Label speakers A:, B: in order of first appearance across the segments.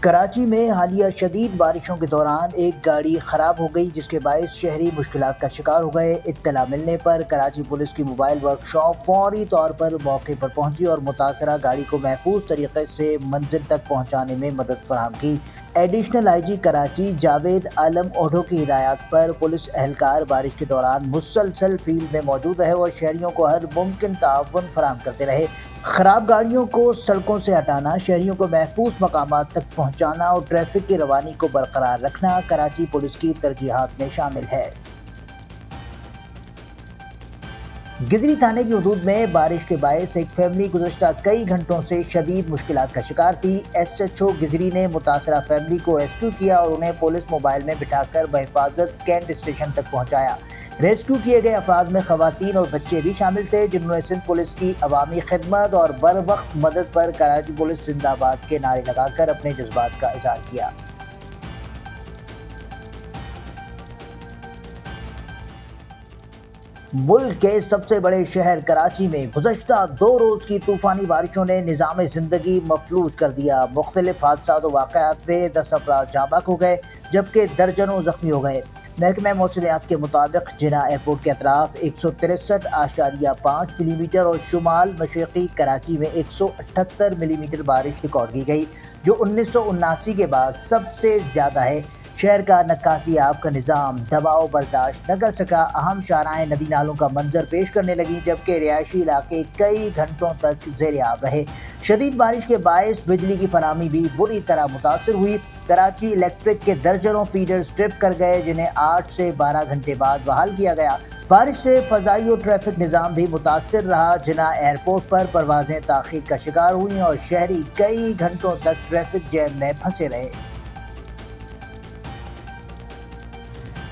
A: کراچی میں حالیہ شدید بارشوں کے دوران ایک گاڑی خراب ہو گئی جس کے باعث شہری مشکلات کا شکار ہو گئے۔ اطلاع ملنے پر کراچی پولیس کی موبائل ورک شاپ فوری طور پر موقع پر پہنچی اور متاثرہ گاڑی کو محفوظ طریقے سے منزل تک پہنچانے میں مدد فراہم کی۔ ایڈیشنل آئی جی کراچی جاوید عالم اوڈھو کی ہدایات پر پولیس اہلکار بارش کے دوران مسلسل فیلڈ میں موجود رہے اور شہریوں کو ہر ممکن تعاون فراہم کرتے رہے۔ خراب گاڑیوں کو سڑکوں سے ہٹانا، شہریوں کو محفوظ مقامات تک پہنچانا اور ٹریفک کی روانی کو برقرار رکھنا کراچی پولیس کی ترجیحات میں شامل ہے۔ گزری تھانے کی حدود میں بارش کے باعث ایک فیملی گزشتہ کئی گھنٹوں سے شدید مشکلات کا شکار تھی۔ ایس ایچ او گزری نے متاثرہ فیملی کو ریسکیو کیا اور انہیں پولیس موبائل میں بٹھا کر بحفاظت کینٹ اسٹیشن تک پہنچایا۔ ریسکیو کیے گئے افراد میں خواتین اور بچے بھی شامل تھے جنہوں نے سندھ پولیس کی عوامی خدمت اور بروقت مدد پر کراچی پولیس زندہ باد کے نعرے لگا کر اپنے جذبات کا اظہار کیا۔ ملک کے سب سے بڑے شہر کراچی میں گزشتہ 2 روز کی طوفانی بارشوں نے نظام زندگی مفلوج کر دیا۔ مختلف حادثات و واقعات میں 10 افراد جاں بحق ہو گئے جبکہ درجنوں زخمی ہو گئے۔ محکمہ موسمیات کے مطابق جناح ایئرپورٹ کے اطراف 163.5 ملی میٹر اور شمال مشرقی کراچی میں 178 ملی میٹر بارش ریکارڈ کی گئی، جو 1979 کے بعد سب سے زیادہ ہے۔ شہر کا نکاسی آب کا نظام دباؤ برداشت نہ کر سکا۔ اہم شاہراہیں ندی نالوں کا منظر پیش کرنے لگیں جبکہ رہائشی علاقے کئی گھنٹوں تک زیر آب رہے۔ شدید بارش کے باعث بجلی کی فراہمی بھی بری طرح متاثر ہوئی۔ کراچی الیکٹرک کے درجنوں فیڈر سٹرپ کر گئے جنہیں 8 سے 12 گھنٹے بعد بحال کیا گیا۔ بارش سے فضائی اور ٹریفک نظام بھی متاثر رہا۔ جناح ایئرپورٹ پر پروازیں تاخیر کا شکار ہوئیں اور شہری کئی گھنٹوں تک ٹریفک جیم میں پھنسے رہے۔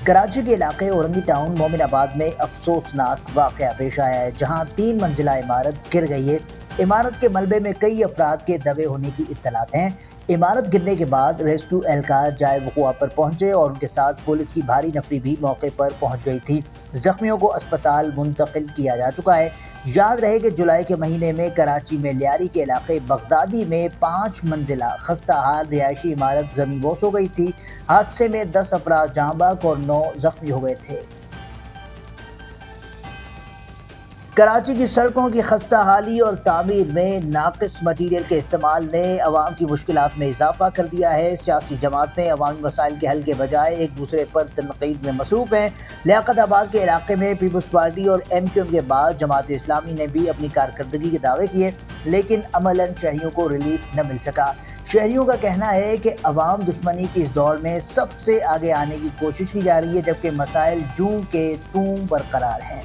A: کراچی کے علاقے اورنگی ٹاؤن مومن آباد میں افسوسناک واقعہ پیش آیا ہے جہاں 3 منزلہ عمارت گر گئی ہے۔ عمارت کے ملبے میں کئی افراد کے دبے ہونے کی اطلاعات ہیں۔ عمارت گرنے کے بعد ریسکیو اہلکار جائے وقوع پر پہنچے اور ان کے ساتھ پولیس کی بھاری نفری بھی موقع پر پہنچ گئی تھی۔ زخمیوں کو اسپتال منتقل کیا جا چکا ہے۔ یاد رہے کہ جولائی کے مہینے میں کراچی میں لیاری کے علاقے بغدادی میں 5 منزلہ خستہ حال رہائشی عمارت زمین بوس ہو گئی تھی۔ حادثے میں 10 افراد جاں بحق اور 9 زخمی ہو گئے تھے۔ کراچی کی سڑکوں کی خستہ حالی اور تعمیر میں ناقص مٹیریل کے استعمال نے عوام کی مشکلات میں اضافہ کر دیا ہے۔ سیاسی جماعتیں عوامی مسائل کے حل کے بجائے ایک دوسرے پر تنقید میں مصروف ہیں۔ لیاقت آباد کے علاقے میں پیپلز پارٹی اور ایم کیو ایم کے بعد جماعت اسلامی نے بھی اپنی کارکردگی کے دعوے کیے لیکن عملاً شہریوں کو ریلیف نہ مل سکا۔ شہریوں کا کہنا ہے کہ عوام دشمنی کی اس دور میں سب سے آگے آنے کی کوشش کی جا رہی ہے جبکہ مسائل جوں کے توں برقرار ہیں۔